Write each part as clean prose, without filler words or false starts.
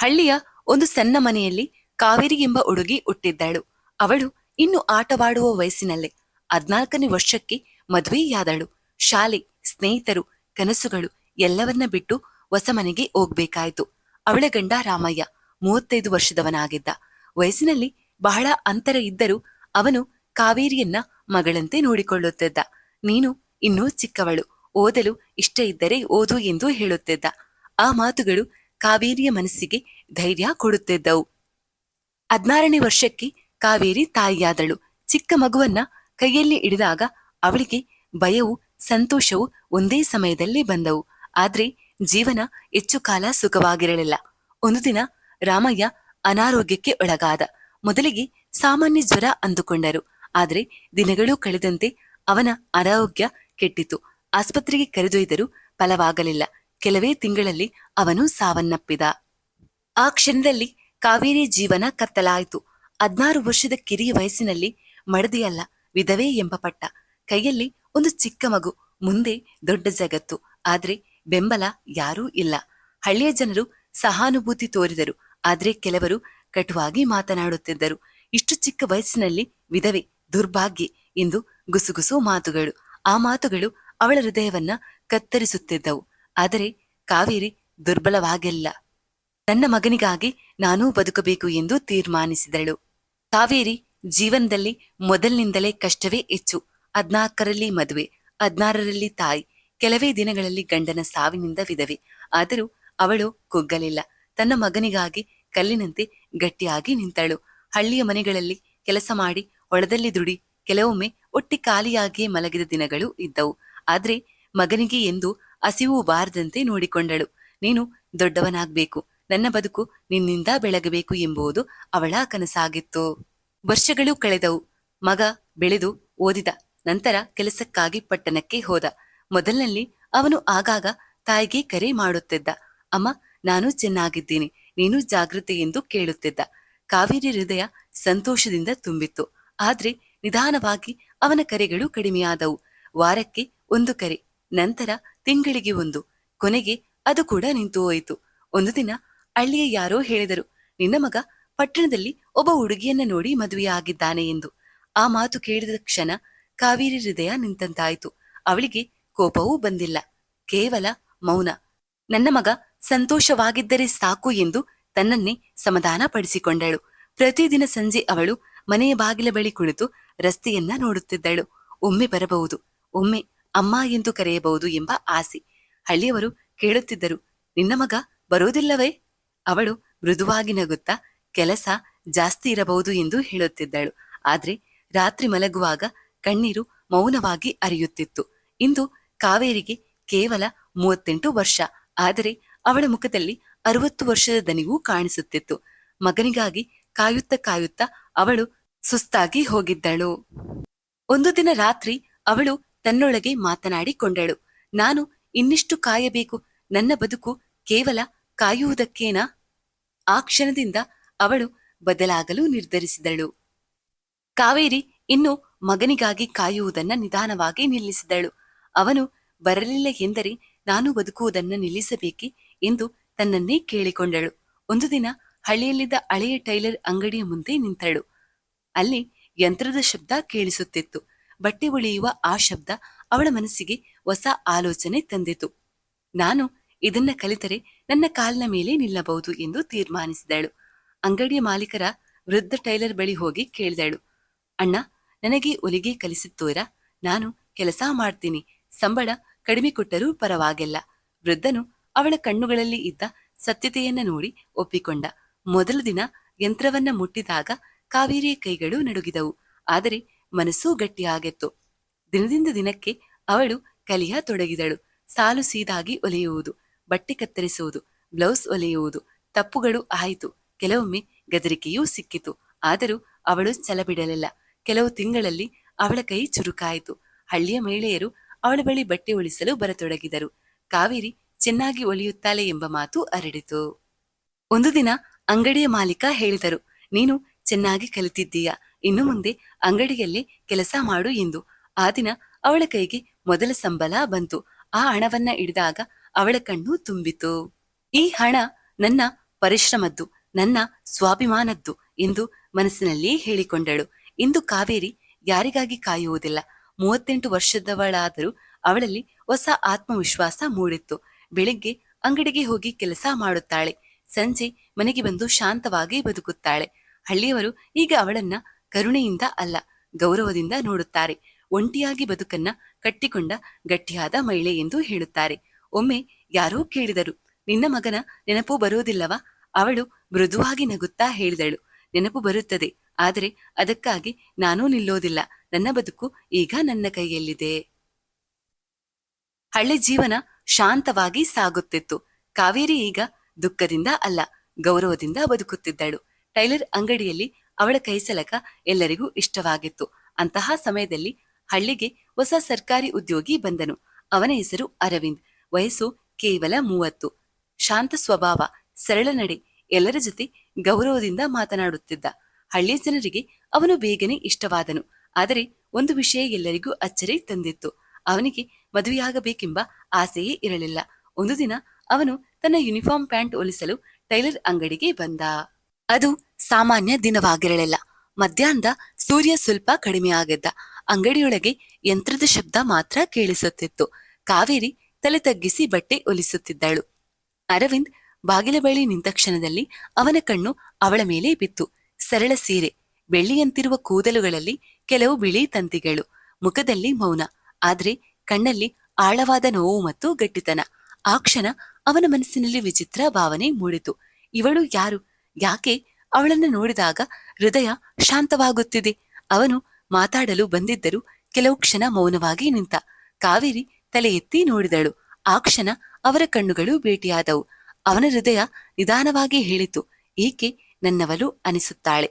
ಹಳ್ಳಿಯ ಒಂದು ಸಣ್ಣ ಮನೆಯಲ್ಲಿ ಕಾವೇರಿ ಎಂಬ ಹುಡುಗಿ ಹುಟ್ಟಿದ್ದಳು. ಅವಳು ಇನ್ನು ಆಟವಾಡುವ ವಯಸ್ಸಿನಲ್ಲೇ 14ನೇ ವರ್ಷಕ್ಕೆ ಮದುವೆಯಾದಳು. ಶಾಲೆ, ಸ್ನೇಹಿತರು, ಕನಸುಗಳು ಎಲ್ಲವನ್ನ ಬಿಟ್ಟು ಹೊಸ ಮನೆಗೆ ಹೋಗ್ಬೇಕಾಯ್ತು. ಅವಳ ಗಂಡ ರಾಮಯ್ಯ 35 ವರ್ಷದವನಾಗಿದ್ದ. ವಯಸ್ಸಿನಲ್ಲಿ ಬಹಳ ಅಂತರ ಇದ್ದರೂ ಅವನು ಕಾವೇರಿಯನ್ನ ಮಗಳಂತೆ ನೋಡಿಕೊಳ್ಳುತ್ತಿದ್ದ. ನೀನು ಇನ್ನೂ ಚಿಕ್ಕವಳು, ಓದಲು ಇಷ್ಟ ಇದ್ದರೆ ಓದು ಎಂದು ಹೇಳುತ್ತಿದ್ದ. ಆ ಮಾತುಗಳು ಕಾವೇರಿಯ ಮನಸ್ಸಿಗೆ ಧೈರ್ಯ ಕೊಡುತ್ತಿದ್ದವು. 16ನೇ ವರ್ಷಕ್ಕೆ ಕಾವೇರಿ ತಾಯಿಯಾದಳು. ಚಿಕ್ಕ ಮಗುವನ್ನ ಕೈಯಲ್ಲಿ ಹಿಡಿದಾಗ ಅವಳಿಗೆ ಭಯವೂ ಸಂತೋಷವೂ ಒಂದೇ ಸಮಯದಲ್ಲಿ ಬಂದವು. ಆದ್ರೆ ಜೀವನ ಹೆಚ್ಚು ಕಾಲ ಸುಖವಾಗಿರಲಿಲ್ಲ. ಒಂದು ದಿನ ರಾಮಯ್ಯ ಅನಾರೋಗ್ಯಕ್ಕೆ ಒಳಗಾದ. ಮೊದಲಿಗೆ ಸಾಮಾನ್ಯ ಜ್ವರ ಅಂದುಕೊಂಡರು. ಆದ್ರೆ ದಿನಗಳು ಕಳೆದಂತೆ ಅವನ ಅನಾರೋಗ್ಯ ಕೆಟ್ಟಿತು. ಆಸ್ಪತ್ರೆಗೆ ಕರೆದೊಯ್ದರೂ ಫಲವಾಗಲಿಲ್ಲ. ಕೆಲವೇ ತಿಂಗಳಲ್ಲಿ ಅವನು ಸಾವನ್ನಪ್ಪಿದ. ಆ ಕ್ಷಣದಲ್ಲಿ ಕಾವೇರಿ ಜೀವನ ಕತ್ತಲಾಯಿತು. 16 ವರ್ಷದ ಕಿರಿಯ ವಯಸ್ಸಿನಲ್ಲಿ ಮಡದಿಯಲ್ಲ, ವಿಧವೆ ಎಂಬ ಪಟ್ಟ. ಕೈಯಲ್ಲಿ ಒಂದು ಚಿಕ್ಕ ಮಗು. ಮುಂದೆ ದೊಡ್ಡ ಜಗತ್ತು. ಆದ್ರೆ ಬೆಂಬಲ ಯಾರೂ ಇಲ್ಲ. ಹಳ್ಳಿಯ ಜನರು ಸಹಾನುಭೂತಿ ತೋರಿದರು. ಆದ್ರೆ ಕೆಲವರು ಕಟುವಾಗಿ ಮಾತನಾಡುತ್ತಿದ್ದರು. ಇಷ್ಟು ಚಿಕ್ಕ ವಯಸ್ಸಿನಲ್ಲಿ ವಿಧವೆ, ದುರ್ಭಾಗ್ಯ ಎಂದು ಗುಸುಗುಸು ಮಾತುಗಳು. ಆ ಮಾತುಗಳು ಅವಳ ಹೃದಯವನ್ನ ಕತ್ತರಿಸುತ್ತಿದ್ದವು. ಆದರೆ ಕಾವೇರಿ ದುರ್ಬಲವಾಗಿಲ್ಲ. ನನ್ನ ಮಗನಿಗಾಗಿ ನಾನೂ ಬದುಕಬೇಕು ಎಂದು ತೀರ್ಮಾನಿಸಿದಳು. ಕಾವೇರಿ ಜೀವನದಲ್ಲಿ ಮೊದಲಿನಿಂದಲೇ ಕಷ್ಟವೇ ಹೆಚ್ಚು. 14ರಲ್ಲಿ ಮದುವೆ, 16ರಲ್ಲಿ ತಾಯಿ, ಕೆಲವೇ ದಿನಗಳಲ್ಲಿ ಗಂಡನ ಸಾವಿನಿಂದ ವಿಧವೆ. ಆದರೂ ಅವಳು ಕುಗ್ಗಲಿಲ್ಲ. ತನ್ನ ಮಗನಿಗಾಗಿ ಕಲ್ಲಿನಂತೆ ಗಟ್ಟಿಯಾಗಿ ನಿಂತಳು. ಹಳ್ಳಿಯ ಮನೆಗಳಲ್ಲಿ ಕೆಲಸ ಮಾಡಿ, ಹೊಲದಲ್ಲಿ ದುಡಿ, ಕೆಲವೊಮ್ಮೆ ಒಟ್ಟಿ ಖಾಲಿಯಾಗಿಯೇ ಮಲಗಿದ ದಿನಗಳು ಇದ್ದವು. ಆದ್ರೆ ಮಗನಿಗೆ ಎಂದು ಹಸಿವು ಬಾರದಂತೆ ನೋಡಿಕೊಂಡಳು. ನೀನು ದೊಡ್ಡವನಾಗ್ಬೇಕು, ನನ್ನ ಬದುಕು ನಿನ್ನಿಂದ ಬೆಳಗಬೇಕು ಎಂಬುದು ಅವಳ ಕನಸಾಗಿತ್ತು. ವರ್ಷಗಳು ಕಳೆದವು. ಮಗ ಬೆಳೆದು ಓದಿದ. ನಂತರ ಕೆಲಸಕ್ಕಾಗಿ ಪಟ್ಟಣಕ್ಕೆ ಹೋದ. ಮೊದಲಿನಲ್ಲಿ ಅವನು ಆಗಾಗ ತಾಯಿಗೆ ಕರೆ ಮಾಡುತ್ತಿದ್ದ. ಅಮ್ಮ, ನಾನು ಚೆನ್ನಾಗಿದ್ದೀನಿ, ನೀನು ಜಾಗೃತಿ ಎಂದು ಕೇಳುತ್ತಿದ್ದ. ಕಾವೇರಿ ಹೃದಯ ಸಂತೋಷದಿಂದ ತುಂಬಿತ್ತು. ಆದ್ರೆ ನಿಧಾನವಾಗಿ ಅವನ ಕರೆಗಳು ಕಡಿಮೆಯಾದವು. ವಾರಕ್ಕೆ ಒಂದು ಕರೆ, ನಂತರ ತಿಂಗಳಿಗೆ ಒಂದು, ಕೊನೆಗೆ ಅದು ಕೂಡ ನಿಂತು ಹೋಯಿತು. ಒಂದು ದಿನ ಹಳ್ಳಿಯ ಯಾರೋ ಹೇಳಿದರು, ನಿನ್ನ ಮಗ ಪಟ್ಟಣದಲ್ಲಿ ಒಬ್ಬ ಹುಡುಗಿಯನ್ನ ನೋಡಿ ಮದುವೆಯಾಗಿದ್ದಾನೆ ಎಂದು. ಆ ಮಾತು ಕೇಳಿದ ಕ್ಷಣ ಕಾವೇರಿ ಹೃದಯ ನಿಂತಂತಾಯಿತು. ಅವಳಿಗೆ ಕೋಪವೂ ಬಂದಿಲ್ಲ, ಕೇವಲ ಮೌನ. ನನ್ನ ಮಗ ಸಂತೋಷವಾಗಿದ್ದರೆ ಸಾಕು ಎಂದು ತನ್ನನ್ನೇ ಸಮಾಧಾನ ಪಡಿಸಿಕೊಂಡಳು. ಪ್ರತಿದಿನ ಸಂಜೆ ಅವಳು ಮನೆಯ ಬಾಗಿಲ ಬಳಿ ಕುಳಿತು ರಸ್ತೆಯನ್ನ ನೋಡುತ್ತಿದ್ದಳು. ಒಮ್ಮೆ ಬರಬಹುದು, ಒಮ್ಮೆ ಅಮ್ಮ ಎಂದು ಕರೆಯಬಹುದು ಎಂಬ ಆಸೆ. ಹಳ್ಳಿಯವರು ಕೇಳುತ್ತಿದ್ದರು, ನಿನ್ನ ಮಗ ಬರೋದಿಲ್ಲವೇ? ಅವಳು ಮೃದುವಾಗಿ ನಗುತ್ತಾ, ಕೆಲಸ ಜಾಸ್ತಿ ಇರಬಹುದು ಎಂದು ಹೇಳುತ್ತಿದ್ದಳು. ಆದ್ರೆ ರಾತ್ರಿ ಮಲಗುವಾಗ ಕಣ್ಣೀರು ಮೌನವಾಗಿ ಹರಿಯುತ್ತಿತ್ತು. ಇಂದು ಕಾವೇರಿಗೆ ಕೇವಲ 38 ವರ್ಷ. ಆದರೆ ಅವಳ ಮುಖದಲ್ಲಿ 60 ವರ್ಷದ ದನಿವು ಕಾಣಿಸುತ್ತಿತ್ತು. ಮಗನಿಗಾಗಿ ಕಾಯುತ್ತಾ ಕಾಯುತ್ತಾ ಅವಳು ಸುಸ್ತಾಗಿ ಹೋಗಿದ್ದಳು. ಒಂದು ದಿನ ರಾತ್ರಿ ಅವಳು ತನ್ನೊಳಗೆ ಮಾತನಾಡಿಕೊಂಡಳು, ನಾನು ಇನ್ನಿಷ್ಟು ಕಾಯಬೇಕು, ನನ್ನ ಬದುಕು ಕೇವಲ ಕಾಯುವುದಕ್ಕೇನಾ? ಆ ಕ್ಷಣದಿಂದ ಅವಳು ಬದಲಾಗಲು ನಿರ್ಧರಿಸಿದಳು. ಕಾವೇರಿ ಇನ್ನು ಮಗನಿಗಾಗಿ ಕಾಯುವುದನ್ನ ನಿಧಾನವಾಗಿ ನಿಲ್ಲಿಸಿದಳು. ಅವನು ಬರಲಿಲ್ಲ ಎಂದರೆ ನಾನು ಬದುಕುವುದನ್ನ ನಿಲ್ಲಿಸಬೇಕೆ ಎಂದು ತನ್ನನ್ನೇ ಕೇಳಿಕೊಂಡಳು. ಒಂದು ದಿನ ಹಳ್ಳಿಯಲ್ಲಿದ್ದ ಹಳೆಯ ಟೈಲರ್ ಅಂಗಡಿಯ ಮುಂದೆ ನಿಂತಳು. ಅಲ್ಲಿ ಯಂತ್ರದ ಶಬ್ದ ಕೇಳಿಸುತ್ತಿತ್ತು. ಬಟ್ಟೆ ಹೊಳೆಯುವ ಆ ಶಬ್ದ ಅವಳ ಮನಸ್ಸಿಗೆ ಹೊಸ ಆಲೋಚನೆ ತಂದಿತು. ನಾನು ಇದನ್ನ ಕಲಿತರೆ ನನ್ನ ಕಾಲಿನ ಮೇಲೆ ನಿಲ್ಲಬಹುದು ಎಂದು ತೀರ್ಮಾನಿಸಿದಳು. ಅಂಗಡಿಯ ಮಾಲೀಕರ ವೃದ್ಧ ಟೈಲರ್ ಬಳಿ ಹೋಗಿ ಕೇಳಿದಳು, ಅಣ್ಣ, ನನಗೆ ಹೊಲಿಗೆ ಕಲಿಸುತ್ತೀರಾ? ನಾನು ಕೆಲಸ ಮಾಡ್ತೀನಿ, ಸಂಬಳ ಕಡಿಮೆ ಕೊಟ್ಟರೂ ಪರವಾಗಿಲ್ಲ. ವೃದ್ಧನು ಅವಳ ಕಣ್ಣುಗಳಲ್ಲಿ ಇದ್ದ ಸತ್ಯತೆಯನ್ನ ನೋಡಿ ಒಪ್ಪಿಕೊಂಡ. ಮೊದಲ ದಿನ ಯಂತ್ರವನ್ನ ಮುಟ್ಟಿದಾಗ ಕಾವೇರಿಯ ಕೈಗಳು ನಡುಗಿದವು. ಆದರೆ ಮನಸ್ಸೂ ಗಟ್ಟಿಯಾಗಿತ್ತು. ದಿನದಿಂದ ದಿನಕ್ಕೆ ಅವಳು ಕಲಿಯ ತೊಡಗಿದಳು. ಸಾಲು ಸೀದಾಗಿ ಹೊಲೆಯುವುದು, ಬಟ್ಟೆ ಕತ್ತರಿಸುವುದು, ಬ್ಲೌಸ್ ಹೊಲೆಯುವುದು. ತಪ್ಪುಗಳು ಆಯಿತು, ಕೆಲವೊಮ್ಮೆ ಗದರಿಕೆಯೂ ಸಿಕ್ಕಿತು. ಆದರೂ ಅವಳು ಛಲ ಬಿಡಲಿಲ್ಲ. ಕೆಲವು ತಿಂಗಳಲ್ಲಿ ಅವಳ ಕೈ ಚುರುಕಾಯಿತು. ಹಳ್ಳಿಯ ಮಹಿಳೆಯರು ಅವಳ ಬಳಿ ಬಟ್ಟೆ ಹೊಲಿಸಲು ಬರತೊಡಗಿದರು. ಕಾವೇರಿ ಚೆನ್ನಾಗಿ ಹೊಲಿಯುತ್ತಾಳೆ ಎಂಬ ಮಾತು ಹರಡಿತು. ಒಂದು ದಿನ ಅಂಗಡಿಯ ಮಾಲೀಕ ಹೇಳಿದರು, ನೀನು ಚೆನ್ನಾಗಿ ಕಲಿತಿದ್ದೀಯ, ಇನ್ನು ಮುಂದೆ ಅಂಗಡಿಯಲ್ಲಿ ಕೆಲಸ ಮಾಡು ಎಂದು. ಆ ದಿನ ಅವಳ ಕೈಗೆ ಮೊದಲ ಸಂಬಳ ಬಂತು. ಆ ಹಣವನ್ನ ಹಿಡಿದಾಗ ಅವಳ ಕಣ್ಣು ತುಂಬಿತು. ಈ ಹಣ ನನ್ನ ಪರಿಶ್ರಮದ್ದು, ನನ್ನ ಸ್ವಾಭಿಮಾನದ್ದು ಎಂದು ಮನಸ್ಸಿನಲ್ಲಿ ಹೇಳಿಕೊಂಡಳು. ಇಂದು ಕಾವೇರಿ ಯಾರಿಗಾಗಿ ಕಾಯುವುದಿಲ್ಲ. 38 ವರ್ಷದವಳಾದರೂ ಅವಳಲ್ಲಿ ಹೊಸ ಆತ್ಮವಿಶ್ವಾಸ ಮೂಡಿತ್ತು. ಬೆಳಿಗ್ಗೆ ಅಂಗಡಿಗೆ ಹೋಗಿ ಕೆಲಸ ಮಾಡುತ್ತಾಳೆ, ಸಂಜೆ ಮನೆಗೆ ಬಂದು ಶಾಂತವಾಗಿ ಬದುಕುತ್ತಾಳೆ. ಹಳ್ಳಿಯವರು ಈಗ ಅವಳನ್ನ ಕರುಣೆಯಿಂದ ಅಲ್ಲ, ಗೌರವದಿಂದ ನೋಡುತ್ತಾರೆ. ಒಂಟಿಯಾಗಿ ಬದುಕನ್ನ ಕಟ್ಟಿಕೊಂಡ ಗಟ್ಟಿಯಾದ ಮಹಿಳೆ ಎಂದು ಹೇಳುತ್ತಾರೆ. ಒಮ್ಮೆ ಯಾರೋ ಕೇಳಿದರು, ನಿನ್ನ ಮಗನ ನೆನಪು ಬರುವುದಿಲ್ಲವಾ? ಅವಳು ಮೃದುವಾಗಿ ನಗುತ್ತಾ ಹೇಳಿದಳು, ನೆನಪು ಬರುತ್ತದೆ, ಆದರೆ ಅದಕ್ಕಾಗಿ ನಾನೂ ನಿಲ್ಲೋದಿಲ್ಲ. ನನ್ನ ಬದುಕು ಈಗ ನನ್ನ ಕೈಯಲ್ಲಿದೆ. ಹಳ್ಳಿ ಜೀವನ ಶಾಂತವಾಗಿ ಸಾಗುತ್ತಿತ್ತು. ಕಾವೇರಿ ಈಗ ದುಃಖದಿಂದ ಅಲ್ಲ, ಗೌರವದಿಂದ ಬದುಕುತ್ತಿದ್ದಳು. ಟೈಲರ್ ಅಂಗಡಿಯಲ್ಲಿ ಅವಳ ಕೈಸಲಕ ಎಲ್ಲರಿಗೂ ಇಷ್ಟವಾಗಿತ್ತು. ಅಂತಹ ಸಮಯದಲ್ಲಿ ಹಳ್ಳಿಗೆ ಹೊಸ ಸರ್ಕಾರಿ ಉದ್ಯೋಗಿ ಬಂದನು. ಅವನ ಹೆಸರು ಅರವಿಂದ್. ವಯಸ್ಸು ಕೇವಲ 30. ಶಾಂತ ಸ್ವಭಾವ, ಸರಳ ನಡೆ, ಎಲ್ಲರ ಜೊತೆ ಗೌರವದಿಂದ ಮಾತನಾಡುತ್ತಿದ್ದ. ಹಳ್ಳಿಯ ಜನರಿಗೆ ಅವನು ಬೇಗನೆ ಇಷ್ಟವಾದನು. ಆದರೆ ಒಂದು ವಿಷಯ ಎಲ್ಲರಿಗೂ ಅಚ್ಚರಿ ತಂದಿತ್ತು. ಅವನಿಗೆ ಮದುವೆಯಾಗಬೇಕೆಂಬ ಆಸೆಯೇ ಇರಲಿಲ್ಲ. ಒಂದು ದಿನ ಅವನು ತನ್ನ ಯೂನಿಫಾರ್ಮ್ ಪ್ಯಾಂಟ್ ಹೊಲಿಸಲು ಟೈಲರ್ ಅಂಗಡಿಗೆ ಬಂದ. ಅದು ಸಾಮಾನ್ಯ ದಿನವಾಗಿರಲಿಲ್ಲ. ಮಧ್ಯಾಹ್ನದ ಸೂರ್ಯ ಸ್ವಲ್ಪ ಕಡಿಮೆ ಆಗಿದ್ದ. ಅಂಗಡಿಯೊಳಗೆ ಯಂತ್ರದ ಶಬ್ದ ಮಾತ್ರ ಕೇಳಿಸುತ್ತಿತ್ತು. ಕಾವೇರಿ ತಲೆ ತಗ್ಗಿಸಿ ಬಟ್ಟೆ ಹೊಲಿಸುತ್ತಿದ್ದಳು. ಅರವಿಂದ್ ಬಾಗಿಲ ಬಳಿ ನಿಂತ ಕ್ಷಣದಲ್ಲಿ ಅವನ ಕಣ್ಣು ಅವಳ ಮೇಲೆ ಬಿತ್ತು. ಸರಳ ಸೀರೆ, ಬೆಳ್ಳಿಯಂತಿರುವ ಕೂದಲುಗಳಲ್ಲಿ ಕೆಲವು ಬಿಳಿ ತಂತಿಗಳು, ಮುಖದಲ್ಲಿ ಮೌನ, ಆದ್ರೆ ಕಣ್ಣಲ್ಲಿ ಆಳವಾದ ನೋವು ಮತ್ತು ಗಟ್ಟಿತನ. ಆ ಕ್ಷಣ ಅವನ ಮನಸ್ಸಿನಲ್ಲಿ ವಿಚಿತ್ರ ಭಾವನೆ ಮೂಡಿತು. ಇವಳು ಯಾರು? ಯಾಕೆ ಅವಳನ್ನು ನೋಡಿದಾಗ ಹೃದಯ ಶಾಂತವಾಗುತ್ತಿದೆ? ಅವನು ಮಾತಾಡಲು ಬಂದಿದ್ದರೂ ಕೆಲವು ಕ್ಷಣ ಮೌನವಾಗಿ ನಿಂತ. ಕಾವೇರಿ ತಲೆ ಎತ್ತಿ ನೋಡಿದಳು. ಆ ಕ್ಷಣ ಅವರ ಕಣ್ಣುಗಳು ಭೇಟಿಯಾದವು. ಅವನ ಹೃದಯ ನಿಧಾನವಾಗಿ ಹೇಳಿತು, ಈಕೆ ನನ್ನವಳು ಅನಿಸುತ್ತಾಳೆ.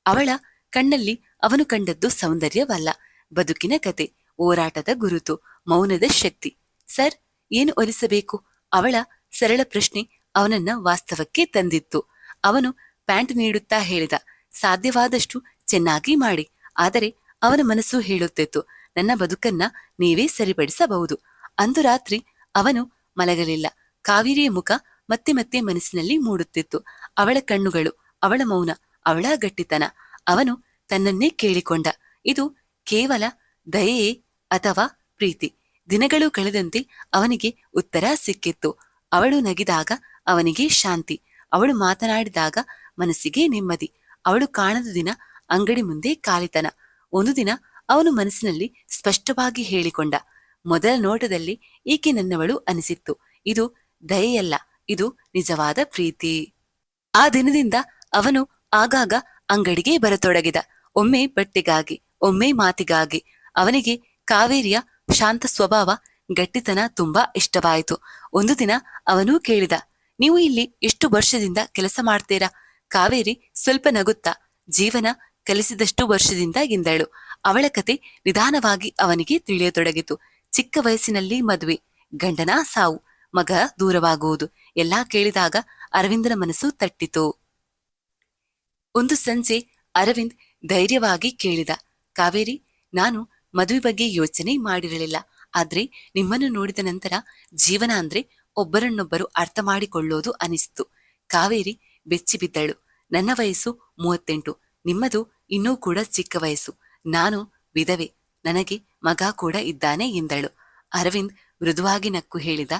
ಅವಳ ಕಣ್ಣಲ್ಲಿ ಅವನು ಕಂಡದ್ದು ಸೌಂದರ್ಯವಲ್ಲ, ಬದುಕಿನ ಕತೆ, ಹೋರಾಟದ ಗುರುತು, ಮೌನದ ಶಕ್ತಿ. ಸರ್, ಏನು ಹೊಲಿಸಬೇಕು? ಅವಳ ಸರಳ ಪ್ರಶ್ನೆ ಅವನನ್ನ ವಾಸ್ತವಕ್ಕೆ ತಂದಿತ್ತು. ಅವನು ಪ್ಯಾಂಟ್ ನೀಡುತ್ತಾ ಹೇಳಿದ, ಸಾಧ್ಯವಾದಷ್ಟು ಚೆನ್ನಾಗಿ ಮಾಡಿ. ಆದರೆ ಅವನ ಮನಸ್ಸು ಹೇಳುತ್ತಿತ್ತು, ನನ್ನ ಬದುಕನ್ನ ನೀವೇ ಸರಿಪಡಿಸಬಹುದು. ಅಂದು ರಾತ್ರಿ ಅವನು ಮಲಗಲಿಲ್ಲ. ಕಾವೇರಿಯ ಮುಖ ಮತ್ತೆ ಮತ್ತೆ ಮನಸ್ಸಿನಲ್ಲಿ ಮೂಡುತ್ತಿತ್ತು. ಅವಳ ಕಣ್ಣುಗಳು, ಅವಳ ಮೌನ, ಅವಳ ಗಟ್ಟಿತನ. ಅವನು ತನ್ನನ್ನೇ ಕೇಳಿಕೊಂಡ, ಇದು ಕೇವಲ ದಯೆಯೇ ಅಥವಾ ಪ್ರೀತಿ? ದಿನಗಳು ಕಳೆದಂತೆ ಅವನಿಗೆ ಉತ್ತರ ಸಿಕ್ಕಿತ್ತು. ಅವಳು ನಗಿದಾಗ ಅವನಿಗೆ ಶಾಂತಿ, ಅವಳು ಮಾತನಾಡಿದಾಗ ಮನಸ್ಸಿಗೆ ನೆಮ್ಮದಿ. ಅವಳು ಕಾಣದ ದಿನ ಅಂಗಡಿ ಮುಂದೆ ಖಾಲಿತನ. ಒಂದು ದಿನ ಅವನು ಮನಸ್ಸಿನಲ್ಲಿ ಸ್ಪಷ್ಟವಾಗಿ ಹೇಳಿಕೊಂಡ, ಮೊದಲ ನೋಟದಲ್ಲಿ ಈಕೆ ನನ್ನವಳು ಅನಿಸಿತ್ತು. ಇದು ದಯೆಯಲ್ಲ, ಇದು ನಿಜವಾದ ಪ್ರೀತಿ. ಆ ದಿನದಿಂದ ಅವನು ಆಗಾಗ ಅಂಗಡಿಗೆ ಬರತೊಡಗಿದ. ಒಮ್ಮೆ ಬಟ್ಟೆಗಾಗಿ, ಒಮ್ಮೆ ಮಾತಿಗಾಗಿ. ಅವನಿಗೆ ಕಾವೇರಿಯ ಶಾಂತ ಸ್ವಭಾವ, ಗಟ್ಟಿತನ ತುಂಬಾ ಇಷ್ಟವಾಯಿತು. ಒಂದು ದಿನ ಅವನು ಕೇಳಿದ, ನೀವು ಇಲ್ಲಿ ಎಷ್ಟು ವರ್ಷದಿಂದ ಕೆಲಸ ಮಾಡ್ತೀರಾ? ಕಾವೇರಿ ಸ್ವಲ್ಪ ನಗುತ್ತಾ, ಜೀವನ ಕಲಿಸಿದಷ್ಟು ವರ್ಷದಿಂದ ಎಂದಳು. ಅವಳ ಕತೆ ನಿಧಾನವಾಗಿ ಅವನಿಗೆ ತಿಳಿಯತೊಡಗಿತು. ಚಿಕ್ಕ ವಯಸ್ಸಿನಲ್ಲಿ ಮದುವೆ, ಗಂಡನ ಸಾವು, ಮಗ ದೂರವಾಗುವುದು ಎಲ್ಲಾ ಕೇಳಿದಾಗ ಅರವಿಂದನ ಮನಸ್ಸು ತಟ್ಟಿತು. ಒಂದು ಸಂಜೆ ಅರವಿಂದ್ ಧೈರ್ಯವಾಗಿ ಕೇಳಿದ, ಕಾವೇರಿ, ನಾನು ಮದುವೆ ಬಗ್ಗೆ ಯೋಚನೆ ಮಾಡಿರಲಿಲ್ಲ. ಆದ್ರೆ ನಿಮ್ಮನ್ನು ನೋಡಿದ ನಂತರ ಜೀವನ ಅಂದ್ರೆ ಒಬ್ಬರನ್ನೊಬ್ಬರು ಅರ್ಥ ಮಾಡಿಕೊಳ್ಳೋದು ಅನಿಸ್ತು. ಕಾವೇರಿ ಬೆಚ್ಚಿಬಿದ್ದಳು. ನನ್ನ ವಯಸ್ಸು 38, ನಿಮ್ಮದು ಇನ್ನೂ ಕೂಡ ಚಿಕ್ಕ ವಯಸ್ಸು. ನಾನು ವಿಧವೆ, ನನಗೆ ಮಗ ಕೂಡ ಇದ್ದಾನೆ ಎಂದಳು. ಅರವಿಂದ್ ಮೃದುವಾಗಿ ನಕ್ಕು ಹೇಳಿದ,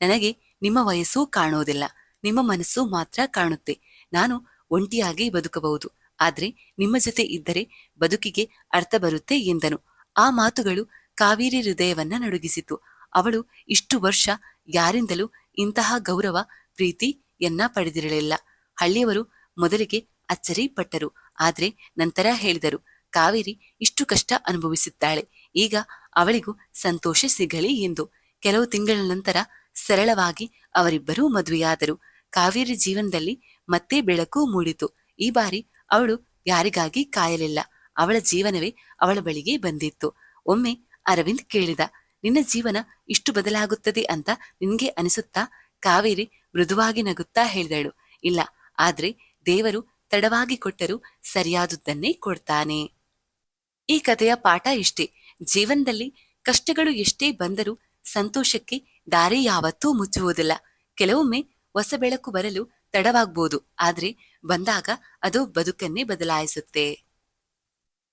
ನನಗೆ ನಿಮ್ಮ ವಯಸ್ಸು ಕಾಣೋದಿಲ್ಲ, ನಿಮ್ಮ ಮನಸ್ಸು ಮಾತ್ರ ಕಾಣುತ್ತೆ. ನಾನು ಒಂಟಿಯಾಗಿ ಬದುಕಬಹುದು, ಆದ್ರೆ ನಿಮ್ಮ ಜೊತೆ ಇದ್ದರೆ ಬದುಕಿಗೆ ಅರ್ಥ ಬರುತ್ತೆ ಎಂದನು. ಆ ಮಾತುಗಳು ಕಾವೇರಿ ಹೃದಯವನ್ನ ನಡುಗಿಸಿತು. ಅವಳು ಇಷ್ಟು ವರ್ಷ ಯಾರಿಂದಲೂ ಇಂತಹ ಗೌರವ, ಪ್ರೀತಿಯನ್ನ ಪಡೆದಿರಲಿಲ್ಲ. ಹಳ್ಳಿಯವರು ಮೊದಲಿಗೆ ಅಚ್ಚರಿ ಪಟ್ಟರು, ಆದ್ರೆ ನಂತರ ಹೇಳಿದರು, ಕಾವೇರಿ ಇಷ್ಟು ಕಷ್ಟ ಅನುಭವಿಸಿದ್ದಾಳೆ, ಈಗ ಅವಳಿಗೂ ಸಂತೋಷ ಸಿಗಲಿ ಎಂದು. ಕೆಲವು ತಿಂಗಳ ನಂತರ ಸರಳವಾಗಿ ಅವರಿಬ್ಬರೂ ಮದುವೆಯಾದರು. ಕಾವೇರಿ ಜೀವನದಲ್ಲಿ ಮತ್ತೆ ಬೆಳಕು ಮೂಡಿತು. ಈ ಬಾರಿ ಅವಳು ಯಾರಿಗಾಗಿ ಕಾಯಲಿಲ್ಲ, ಅವಳ ಜೀವನವೇ ಅವಳ ಬಳಿಗೆ ಬಂದಿತ್ತು. ಒಮ್ಮೆ ಅರವಿಂದ್ ಕೇಳಿದ, ನಿನ್ನ ಜೀವನ ಇಷ್ಟು ಬದಲಾಗುತ್ತದೆ ಅಂತ ನಿನ್ಗೆ ಅನಿಸುತ್ತಾ? ಕಾವೇರಿ ಮೃದುವಾಗಿ ನಗುತ್ತಾ ಹೇಳಿದಳು, ಇಲ್ಲ, ಆದ್ರೆ ದೇವರು ತಡವಾಗಿ ಕೊಟ್ಟರೂ ಸರಿಯಾದುದನ್ನೇ ಕೊಡ್ತಾನೆ. ಈ ಕಥೆಯ ಪಾಠ ಇಷ್ಟೇ, ಜೀವನದಲ್ಲಿ ಕಷ್ಟಗಳು ಎಷ್ಟೇ ಬಂದರೂ ಸಂತೋಷಕ್ಕೆ ದಾರಿ ಯಾವತ್ತೂ ಮುಚ್ಚುವುದಿಲ್ಲ. ಕೆಲವೊಮ್ಮೆ ಹೊಸ ಬೆಳಕು ಬರಲು ತಡವಾಗ್ಬೋದು, ಆದ್ರೆ ಬಂದಾಗ ಅದು ಬದುಕನ್ನೇ ಬದಲಾಯಿಸುತ್ತೆ.